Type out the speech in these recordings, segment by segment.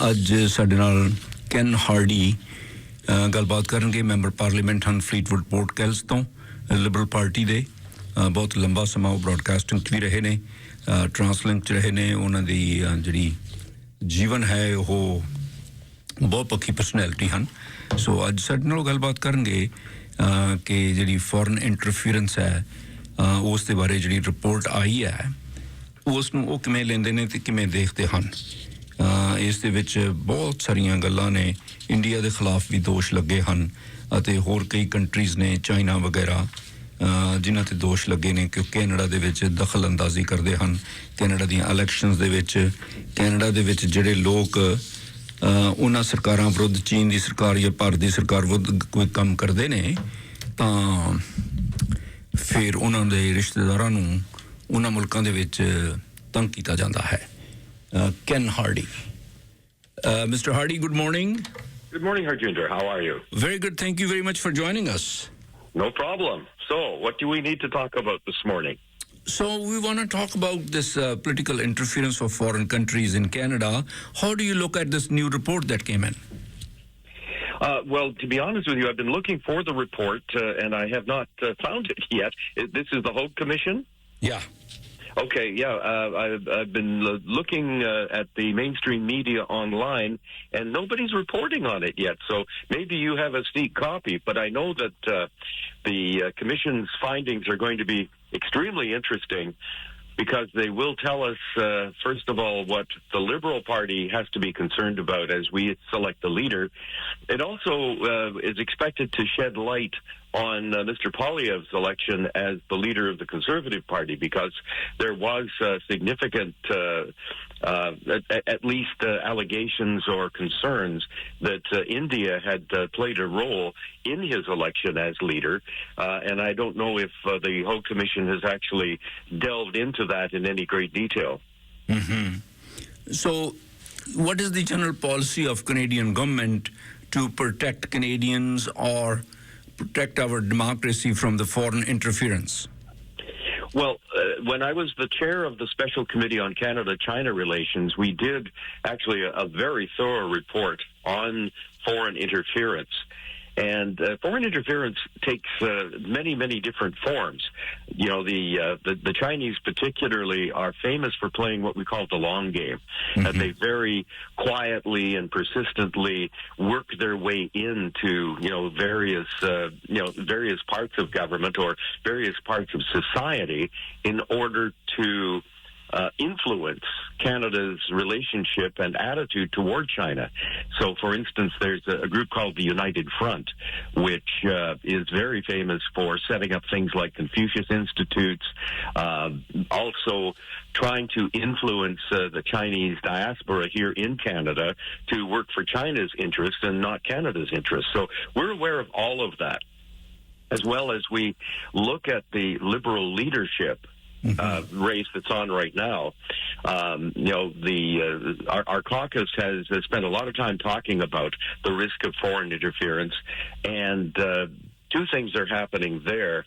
ਅੱਜ ਸਾਡੇ ਨਾਲ ਕੈਨ ਹਾਰਡੀ ਗੱਲਬਾਤ ਕਰਨਗੇ ਮੈਂਬਰ ਪਾਰਲੀਮੈਂਟ ਹਨ ਫਲੀਟਵੁੱਡ ਪੋਰਟ ਕੈਲਸ ਤੋਂ ਲਿਬਰਲ ਪਾਰਟੀ ਦੇ ਬਹੁਤ ਲੰਬਾ ਸਮਾਂ ਉਹ ਬ੍ਰੌਡਕਾਸਟਿੰਗ 'ਚ ਵੀ ਰਹੇ ਨੇ ਟਰਾਂਸਲਿੰਕ 'ਚ ਰਹੇ ਨੇ ਉਹਨਾਂ ਦੀ ਜਿਹੜੀ ਜੀਵਨ ਹੈ ਉਹ ਬਹੁਤ ਪੱਕੀ ਪਰਸਨੈਲਿਟੀ ਹਨ ਸੋ ਅੱਜ ਸਾਡੇ ਨਾਲ ਗੱਲਬਾਤ ਕਰਨਗੇ ਕਿ ਜਿਹੜੀ ਫੋਰਨ ਇੰਟਰਫੀਰੈਂਸ ਹੈ ਉਸ ਦੇ ਬਾਰੇ ਜਿਹੜੀ ਰਿਪੋਰਟ ਆਈ ਹੈ ਉਸ ਨੂੰ ਉਹ ਕਿਵੇਂ ਲੈਂਦੇ ਨੇ ਤੇ ਕਿਵੇਂ ਦੇਖਦੇ ਹਨ ਇਸ ਦੇ ਵਿੱਚ ਬਹੁਤ ਸਾਰੀਆਂ ਗੱਲਾਂ ਨੇ ਇੰਡੀਆ ਦੇ ਖਿਲਾਫ ਵੀ ਦੋਸ਼ ਲੱਗੇ ਹਨ ਅਤੇ ਹੋਰ ਕਈ ਕੰਟਰੀਜ਼ ਨੇ ਚਾਈਨਾ ਵਗੈਰਾ ਜਿਨ੍ਹਾਂ ਤੇ ਦੋਸ਼ ਲੱਗੇ ਨੇ ਕਿ ਕੈਨੇਡਾ ਦੇ ਵਿੱਚ ਦਖਲ ਅੰਦਾਜ਼ੀ ਕਰਦੇ ਹਨ ਕੈਨੇਡਾ ਦੀਆਂ ਇਲੈਕਸ਼ਨਸ ਦੇ ਵਿੱਚ ਕੈਨੇਡਾ ਦੇ ਵਿੱਚ ਜਿਹੜੇ ਲੋਕ ਉਹਨਾਂ ਸਰਕਾਰਾਂ ਵਿਰੁੱਧ ਚੀਨ ਦੀ ਸਰਕਾਰ ਜਾਂ ਭਾਰਤ ਦੀ ਸਰਕਾਰ ਵਿਰੁੱਧ ਕੋਈ ਕੰਮ ਕਰਦੇ ਨੇ ਤਾਂ ਫਿਰ ਉਹਨਾਂ ਦੇ ਰਿਸ਼ਤੇਦਾਰਾਂ ਨੂੰ ਉਹਨਾਂ ਮੁਲਕਾਂ ਦੇ ਵਿੱਚ ਤੰਗ ਕੀਤਾ ਜਾਂਦਾ ਹੈ Ken Hardie. Mr. Hardie, good morning. Good morning, Harjinder. How are you? Very good. Thank you very much for joining us. No problem. So, what do we need to talk about this morning? So, we want to talk about this political interference of foreign countries in Canada. How do you look at this new report that came in? Well, to be honest with you, I've been looking for the report, and I have not found it yet. This is the Hope Commission? Yeah. Okay, yeah, I've been looking at the mainstream media online, and nobody's reporting on it yet. So maybe you have a sneak copy, but I know that the Commission's findings are going to be extremely interesting because they will tell us, first of all, what the Liberal Party has to be concerned about as we select the leader. It also is expected to shed light on Mr. Poilievre's election as the leader of the Conservative Party because there was significant, at least allegations or concerns that India had played a role in his election as leader. And I don't know if the Hope Commission has actually delved into that in any great detail. Mm-hmm. So what is the general policy of Canadian government to protect Canadians or protect our democracy from the foreign interference? Well, when I was the chair of the Special Committee on Canada-China Relations, we did actually a very thorough report on foreign interference. And foreign interference takes many, many different forms. You know, the Chinese particularly are famous for playing what we call the long game. Mm-hmm. And they very quietly and persistently work their way into, various parts of government or various parts of society in order to influence Canada's relationship and attitude toward China. So, for instance, there's a group called the United Front, which is very famous for setting up things like Confucius Institutes, also trying to influence the Chinese diaspora here in Canada to work for China's interests and not Canada's interests. So we're aware of all of that, as well as we look at the Liberal leadership race that's on right now. Our caucus has spent a lot of time talking about the risk of foreign interference, and two things are happening there.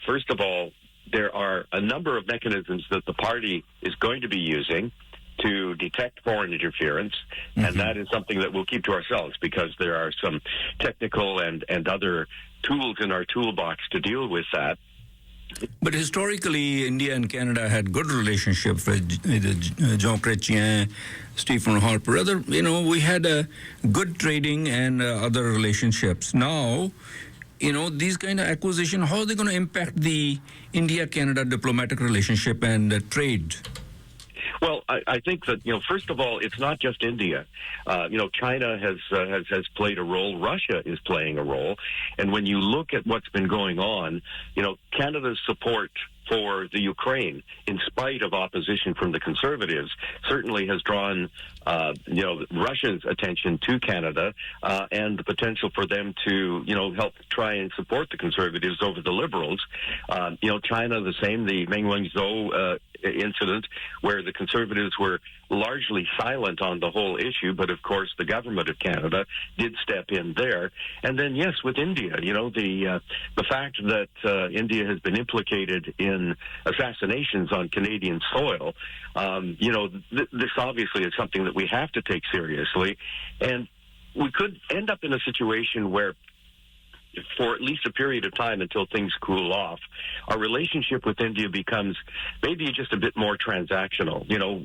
First of all, there are a number of mechanisms that the party is going to be using to detect foreign interference, and that is something that we'll keep to ourselves because there are some technical and other tools in our toolbox to deal with that. But historically, India and Canada had good relationships with Jean Chrétien, Stephen Harper. We had a good trading and other relationships. Now, these kind of acquisition, how are they going to impact the India-Canada diplomatic relationship and trade? Well, I think that, first of all, it's not just India. China has played a role. Russia is playing a role. And when you look at what's been going on, Canada's support for the Ukraine, in spite of opposition from the Conservatives, certainly has drawn, Russia's attention to Canada and the potential for them to, help try and support the Conservatives over the Liberals. China, the same. The Meng Wanzhou incident where the Conservatives were largely silent on the whole issue, but of course the government of Canada did step in there. And then, yes, with India, the fact that India has been implicated in assassinations on Canadian soil, this obviously is something that we have to take seriously. And we could end up in a situation where, for at least a period of time until things cool off, our relationship with India becomes maybe just a bit more transactional.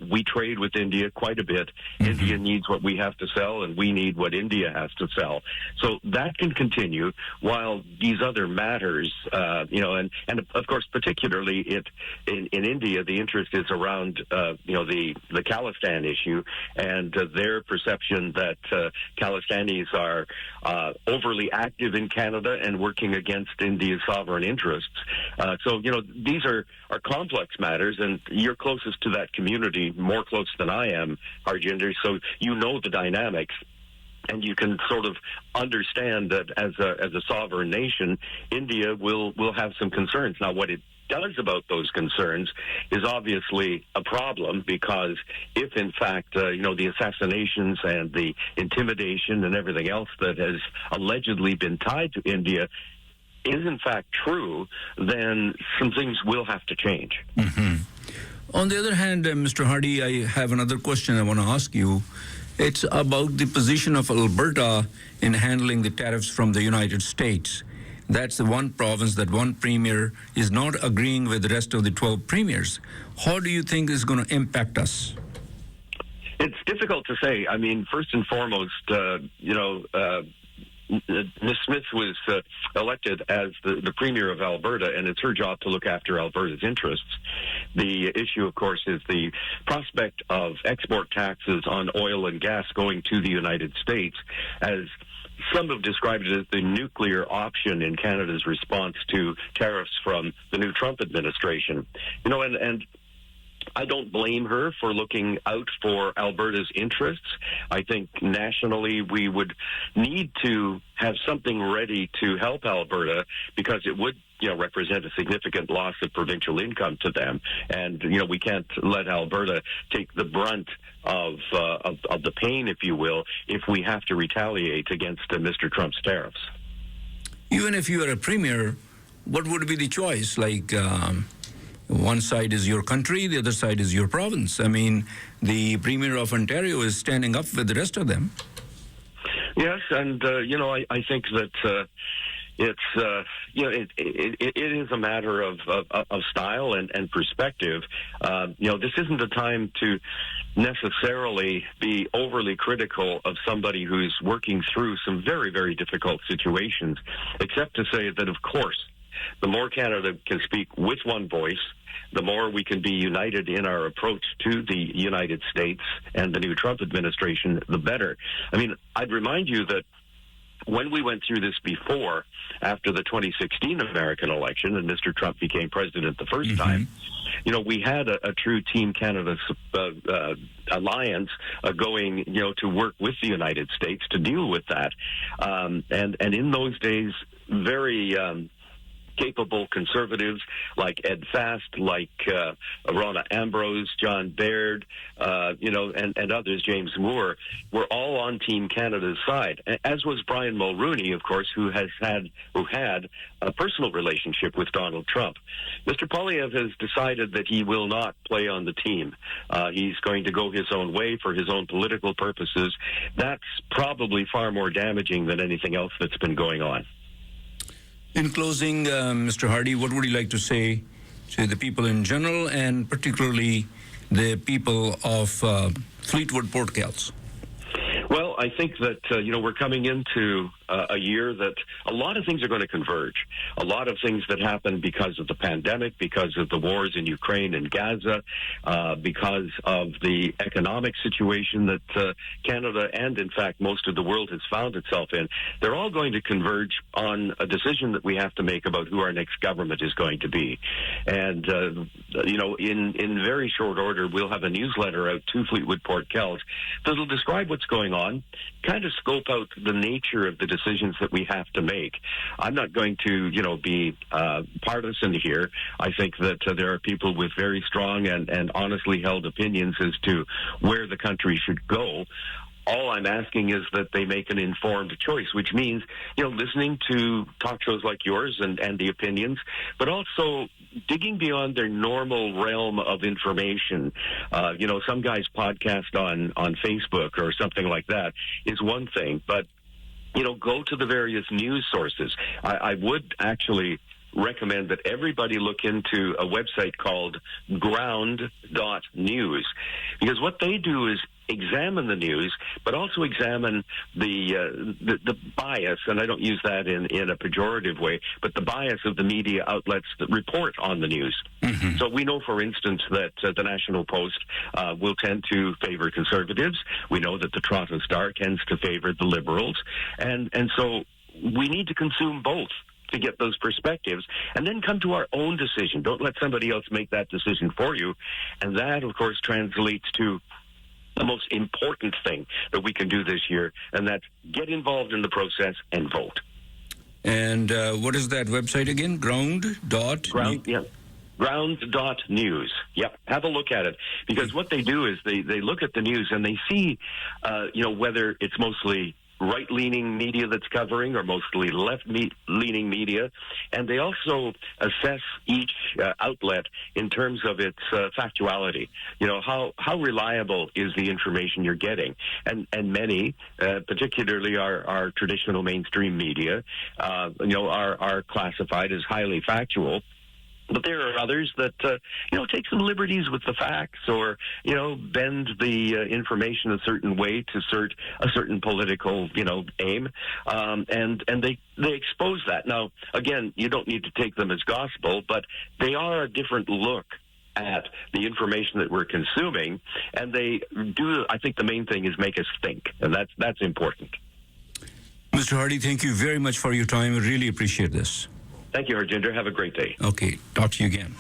We trade with India quite a bit. Mm-hmm. India needs what we have to sell, and we need what India has to sell. So that can continue while these other matters, and of course, particularly in India, the interest is around, the Khalistan issue and their perception that Khalistanis are overly active in Canada and working against India's sovereign interests. So these are complex matters, and you're closest to that community, more close than I am, Harjinder, so you know the dynamics. And you can sort of understand that as a sovereign nation, India will have some concerns. Now, what it does about those concerns is obviously a problem, because if in fact the assassinations and the intimidation and everything else that has allegedly been tied to India is in fact true, then some things will have to change. Mm-hmm. On the other hand, Mr. Hardie, I have another question I want to ask you. It's about the position of Alberta in handling the tariffs from the United States. That's the one province that one premier is not agreeing with the rest of the 12 premiers. How do you think this is going to impact us? It's difficult to say. I mean, first and foremost, Ms. Smith was elected as the Premier of Alberta, and it's her job to look after Alberta's interests. The issue, of course, is the prospect of export taxes on oil and gas going to the United States, as some have described it as the nuclear option in Canada's response to tariffs from the new Trump administration. And I don't blame her for looking out for Alberta's interests. I think nationally we would need to have something ready to help Alberta, because it would represent a significant loss of provincial income to them. And, we can't let Alberta take the brunt of the pain, if you will, if we have to retaliate against Mr. Trump's tariffs. Even if you are a premier, what would be the choice? One side is your country, the other side is your province. I mean, the Premier of Ontario is standing up with the rest of them. Yes, and, I think that it is a matter of style and perspective. This isn't the time to necessarily be overly critical of somebody who's working through some very, very difficult situations, except to say that, of course, the more Canada can speak with one voice, the more we can be united in our approach to the United States and the new Trump administration, the better. I mean, I'd remind you that when we went through this before, after the 2016 American election, and Mr. Trump became president the first time, we had a true Team Canada alliance going, to work with the United States to deal with that. And in those days, very capable conservatives like Ed Fast, like Rona Ambrose, John Baird, and others, James Moore, were all on Team Canada's side, as was Brian Mulroney, of course, who had a personal relationship with Donald Trump. Mr. Poilievre has decided that he will not play on the team. He's going to go his own way for his own political purposes. That's probably far more damaging than anything else that's been going on. In closing, Mr. Hardie, what would you like to say to the people in general, and particularly the people of Fleetwood Port Kells? Well, I think that, we're coming into a year that a lot of things are going to converge. A lot of things that happened because of the pandemic, because of the wars in Ukraine and Gaza, because of the economic situation that Canada and, in fact, most of the world has found itself in. They're all going to converge on a decision that we have to make about who our next government is going to be. And, in very short order, we'll have a newsletter out to Fleetwood Port Kells that'll describe what's going on, kind of scope out the nature of the decisions that we have to make. I'm not going to, be partisan here. I think that there are people with very strong and honestly held opinions as to where the country should go. All I'm asking is that they make an informed choice, which means, listening to talk shows like yours and the opinions, but also digging beyond their normal realm of information. Some guy's podcast on Facebook or something like that is one thing, but, go to the various news sources. I would actually recommend that everybody look into a website called ground.news, because what they do is examine the news, but also examine the bias, and I don't use that in a pejorative way, but the bias of the media outlets that report on the news. Mm-hmm. So we know, for instance, that the National Post will tend to favor conservatives. We know that the Toronto Star tends to favor the Liberals, and so we need to consume both to get those perspectives, and then come to our own decision. Don't let somebody else make that decision for you. And that, of course, translates to the most important thing that we can do this year, and that's get involved in the process and vote. And what is that website again? Ground.news. Yep. Have a look at it. Because what they do is they look at the news and they see, whether it's mostly right-leaning media that's covering or mostly left-leaning media, and they also assess each outlet in terms of its factuality. How reliable is the information you're getting? And many, particularly our traditional mainstream media, are classified as highly factual. But there are others that, take some liberties with the facts or, bend the information a certain way to suit a certain political, aim. And they expose that. Now, again, you don't need to take them as gospel, but they are a different look at the information that we're consuming. And they do, I think the main thing is make us think. And that's important. Mr. Hardie, thank you very much for your time. I really appreciate this. Thank you, Harjinder. Have a great day. Okay. Talk to you again.